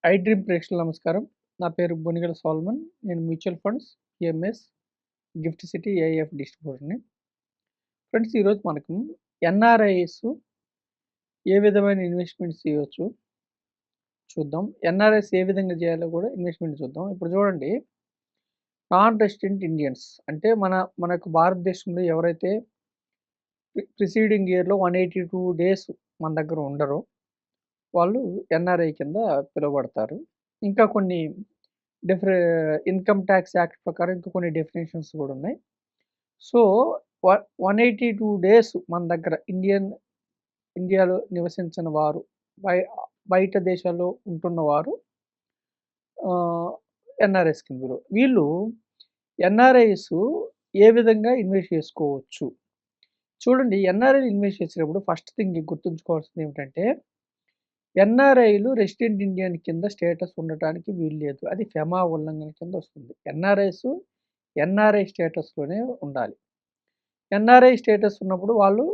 I dream ప్రేక్షకులకు నమస్కారం. నా పేరు బొనిగల సోలమన్. నేను mutual funds, EMS, gift city, AIF డిస్ట్రిబ్యూటర్‌ని. ఫ్రెండ్స్, ఈరోజు మనకు ఎన్ఆర్ఐస్ ఏ విధమైన ఇన్వెస్ట్‌మెంట్స్ చేయొచ్చు చూద్దాం. ఎన్ఆర్ఐస్ ఏ విధంగా చేయాలో కూడా ఇన్వెస్ట్‌మెంట్ చూద్దాం. ఇప్పుడు చూడండి, నాన్ రెసిడెంట్ ఇండియన్స్ అంటే మనకు భారతదేశంలో ఎవరైతే ప్రిసీడింగ్ ఇయర్‌లో 182 డేస్ మన దగ్గర ఉండరో వాళ్ళు ఎన్ఆర్ఐ కింద పిలువబడతారు. ఇంకా కొన్ని ఇన్‌కమ్ టాక్స్ యాక్ట్ ప్రకారం ఇంకా కొన్ని డెఫినిషన్స్ కూడా ఉన్నాయి. సో, 182 డేస్ మన దగ్గర ఇండియాలో నివసించని వారు, బయ బయట దేశాల్లో ఉంటున్న వారు ఎన్ఆర్ఐస్ కింద వీళ్ళు ఎన్ఆర్ఐస్ ఏ విధంగా ఇన్వెస్ట్ చేసుకోవచ్చు? చూడండి, ఎన్ఆర్ఐలు ఇన్వెస్ట్ చేసేటప్పుడు ఫస్ట్ థింగ్ గుర్తుంచుకోవాల్సింది ఏమిటంటే, ఎన్ఆర్ఐలు రెసిడెంట్ ఇండియన్ కింద స్టేటస్ ఉండటానికి వీలు లేదు. అది ఫెమా ఉల్లంఘన కింద వస్తుంది. ఎన్ఆర్ఐస్ ఎన్ఆర్ఐ స్టేటస్‌లోనే ఉండాలి. ఎన్ఆర్ఐ స్టేటస్ ఉన్నప్పుడు వాళ్ళు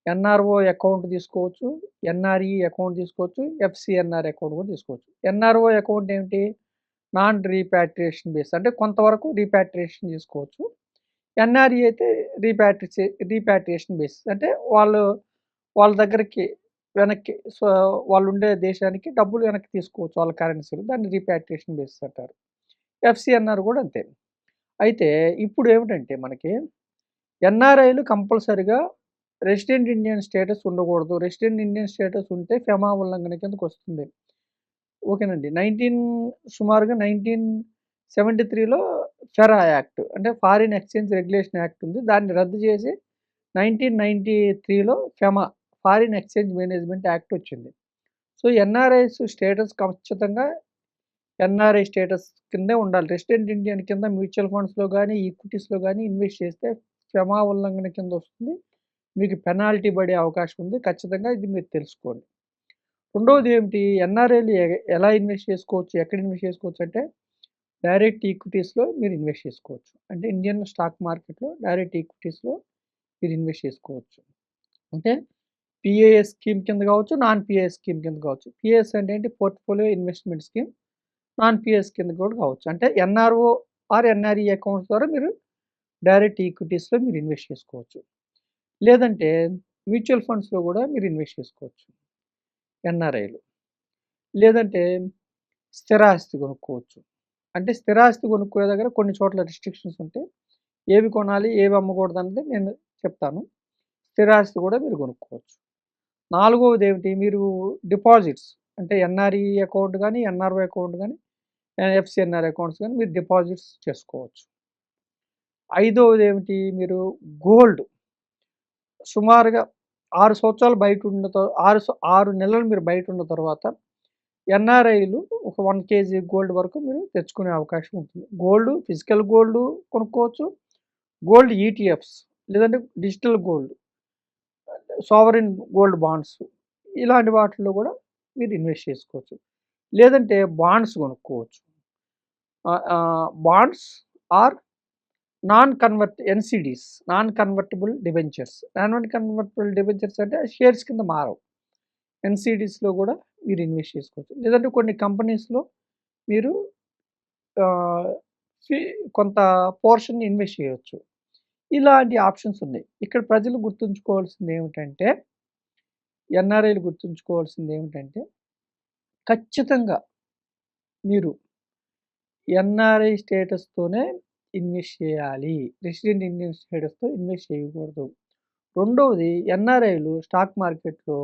ఎన్ఆర్ఓ అకౌంట్ తీసుకోవచ్చు, ఎన్ఆర్ఈ అకౌంట్ తీసుకోవచ్చు, ఎఫ్‌సిఎన్ఆర్ అకౌంట్ కూడా తీసుకోవచ్చు. ఎన్ఆర్ఓ అకౌంట్ ఏమిటి? నాన్ రీపాట్రియేషన్ బేస్, అంటే కొంతవరకు రీపాట్రియేషన్ చేసుకోవచ్చు. ఎన్ఆర్ఈ అయితే రీపాట్రియేషన్ బేస్, అంటే వాళ్ళ దగ్గరికి వెనక్కి వాళ్ళు ఉండే దేశానికి డబ్బులు వెనక్కి తీసుకోవచ్చు వాళ్ళ కరెన్సీలో. దాన్ని రీపాట్రియేషన్ బేస్ అంటారు. ఎఫ్‌సిఎన్ఆర్ కూడా అంతే. అయితే ఇప్పుడు ఏమిటంటే మనకి ఎన్ఆర్ఐలు కంపల్సరీగా రెసిడెంట్ ఇండియన్ స్టేటస్ ఉండకూడదు. రెసిడెంట్ ఇండియన్ స్టేటస్ ఉంటే ఫెమా ఉల్లంఘన కిందకు వస్తుంది. ఓకేనండి. సుమారుగా 1973లో ఫెరా యాక్ట్, అంటే ఫారిన్ ఎక్స్చేంజ్ రెగ్యులేషన్ యాక్ట్ ఉంది. దాన్ని రద్దు చేసి 1993లో ఫారిన్ ఎక్స్చేంజ్ మేనేజ్మెంట్ యాక్ట్ వచ్చింది. సో, ఎన్ఆర్ఐస్ స్టేటస్ ఖచ్చితంగా ఎన్ఆర్ఐ స్టేటస్ కిందే ఉండాలి. రెసిడెంట్ ఇండియన్ కింద మ్యూచువల్ ఫండ్స్‌లో గానీ, ఈక్విటీస్‌లో గానీ ఇన్వెస్ట్ చేస్తే ఫెమా ఉల్లంఘన కింద వస్తుంది. మీకు పెనాల్టీ పడే అవకాశం ఉంది. ఖచ్చితంగా ఇది మీరు తెలుసుకోండి. రెండోది ఏమిటి? ఎన్ఆర్ఐలు ఎలా ఇన్వెస్ట్ చేసుకోవచ్చు? ఎక్కడ ఇన్వెస్ట్ చేసుకోవచ్చు అంటే, డైరెక్ట్ ఈక్విటీస్‌లో మీరు ఇన్వెస్ట్ చేసుకోవచ్చు. అంటే ఇండియన్ స్టాక్ మార్కెట్‌లో డైరెక్ట్ ఈక్విటీస్‌లో మీరు ఇన్వెస్ట్ చేసుకోవచ్చు. అంటే పీఏఎస్ స్కీమ్ కింద కావచ్చు, నాన్ పీఏఎస్ స్కీమ్ కింద కావచ్చు. పీఏఎస్ అంటే ఏంటి? Portfolio investment scheme. నాన్ పీఏఎస్ కింద కూడా కావచ్చు. అంటే ఎన్ఆర్ఓ ఆర్ ఎన్ఆర్ఈ అకౌంట్స్ ద్వారా మీరు డైరెక్ట్ ఈక్విటీస్‌లో మీరు ఇన్వెస్ట్ చేసుకోవచ్చు. లేదంటే మ్యూచువల్ ఫండ్స్‌లో కూడా మీరు ఇన్వెస్ట్ చేసుకోవచ్చు ఎన్ఆర్ఐలు. లేదంటే స్థిరాస్తి కొనుక్కోవచ్చు. అంటే స్థిరాస్తి కొనుక్కునే దగ్గర కొన్ని చోట్ల రిస్ట్రిక్షన్స్ ఉంటాయి. ఏవి కొనాలి, ఏవి అమ్మకూడదు అన్నది నేను చెప్తాను. స్థిరాస్తి కూడా మీరు కొనుక్కోవచ్చు. నాలుగవది ఏమిటి? మీరు డిపాజిట్స్, అంటే ఎన్ఆర్ఈ అకౌంట్ కానీ, ఎన్ఆర్ఓ అకౌంట్ కానీ, ఎఫ్‌సిఎన్ఆర్ అకౌంట్స్ కానీ మీరు డిపాజిట్స్ చేసుకోవచ్చు. ఐదవది ఏమిటి? మీరు గోల్డ్ సుమారుగా 6 సంవత్సరాలు బయట ఉన్న 6 నెలలు మీరు బయట ఉన్న తర్వాత ఎన్ఆర్ఐలు ఒక 1 కేజీ గోల్డ్ వరకు మీరు తెచ్చుకునే అవకాశం ఉంటుంది. ఫిజికల్ గోల్డ్ కొనుక్కోవచ్చు. గోల్డ్ ఈటీఎఫ్స్, లేదంటే digital gold, sovereign gold bonds, ఇలాంటి వాటిల్లో కూడా మీరు ఇన్వెస్ట్ చేసుకోవచ్చు. లేదంటే బాండ్స్ కొనుక్కోవచ్చు. Bonds or NCDs, non convertible debentures. Non convertible debentures అంటే షేర్స్ కింద మారవు. ఎన్‌సిడీస్‌లో కూడా మీరు ఇన్వెస్ట్ చేసుకోవచ్చు. లేదంటే కొన్ని కంపెనీస్‌లో మీరు ఆహ్, కొంత పోర్షన్ ఇన్వెస్ట్ చేయొచ్చు. ఇలాంటి ఆప్షన్స్ ఉన్నాయి. ఇక్కడ ప్రజలు గుర్తుంచుకోవాల్సింది ఏమిటంటే, ఎన్ఆర్ఐలు గుర్తుంచుకోవాల్సింది ఏమిటంటే, ఖచ్చితంగా మీరు ఎన్ఆర్ఐ స్టేటస్‌తోనే ఇన్వెస్ట్ చేయాలి. రెసిడెంట్ ఇండియన్ స్టేటస్‌తో ఇన్వెస్ట్ చేయకూడదు. రెండవది, ఎన్ఆర్ఐలు స్టాక్ మార్కెట్‌లో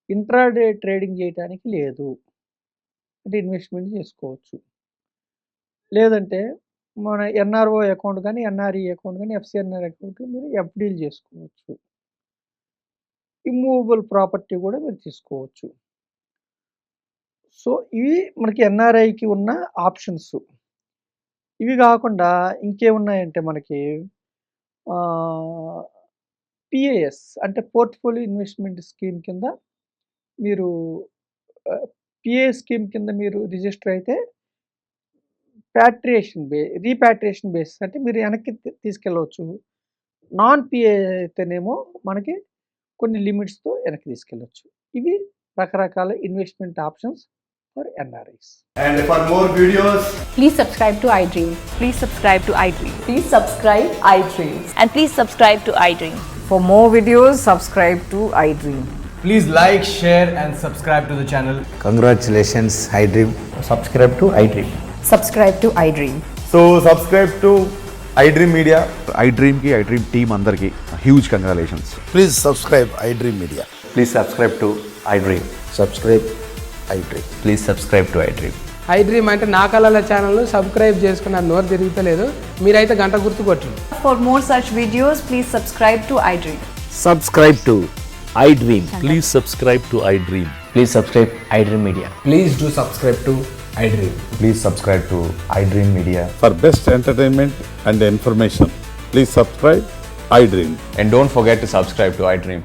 ఇంట్రాడే ట్రేడింగ్ చేయటానికి లేదు. అంటే ఇన్వెస్ట్‌మెంట్ చేసుకోవచ్చు. లేదంటే మన ఎన్ఆర్ఓ అకౌంట్ కానీ, ఎన్ఆర్ఈ అకౌంట్ కానీ, ఎఫ్‌సిఎన్ఆర్ అకౌంట్‌లో మీరు ఎఫ్‌డీలు చేసుకోవచ్చు. ఇమ్మూవబుల్ ప్రాపర్టీ కూడా మీరు తీసుకోవచ్చు. సో, ఇవి మనకి ఎన్ఆర్ఐకి ఉన్న ఆప్షన్స్. ఇవి కాకుండా ఇంకేమున్నాయంటే మనకి పీఏఎస్, అంటే పోర్ట్‌ఫోలియో ఇన్వెస్ట్‌మెంట్ స్కీమ్ కింద మీరు పీఏఎస్ స్కీమ్ కింద మీరు రిజిస్టర్ అయితే రీపాట్రియేషన్ బేస్, అంటే మీరు వెనక్కి తీసుకెళ్ళవచ్చు. నాన్ పీఏ అయితేనేమో మనకి కొన్ని లిమిట్స్‌తో వెనక్కి తీసుకెళ్ళొచ్చు. ఇవి రకరకాల investment options for NRIs. And for more videos, Please subscribe to iDream. Please subscribe to iDream. Please subscribe iDream. And please subscribe to iDream. For more videos, subscribe to iDream. Please like, share and subscribe to the channel. Congratulations, iDream. Subscribe to iDream. Subscribe to iDream. so subscribe to iDream Media. iDream team అందరికి huge congratulations. Please subscribe iDream Media. Please subscribe to iDream. Subscribe iDream. Please subscribe to iDream. iDream అంటే నా కళల ఛానల్ను subscribe చేసుకున్న నోరు తిరుగుతలేదు, మీరైతే గంట గుర్తు కొట్టండి. For more such videos, please subscribe to iDream. Subscribe to iDream. Please subscribe to iDream. Please subscribe iDream Media. Please do subscribe to iDream. Please subscribe to iDream Media. For best entertainment and information, please subscribe iDream. And don't forget to subscribe to iDream.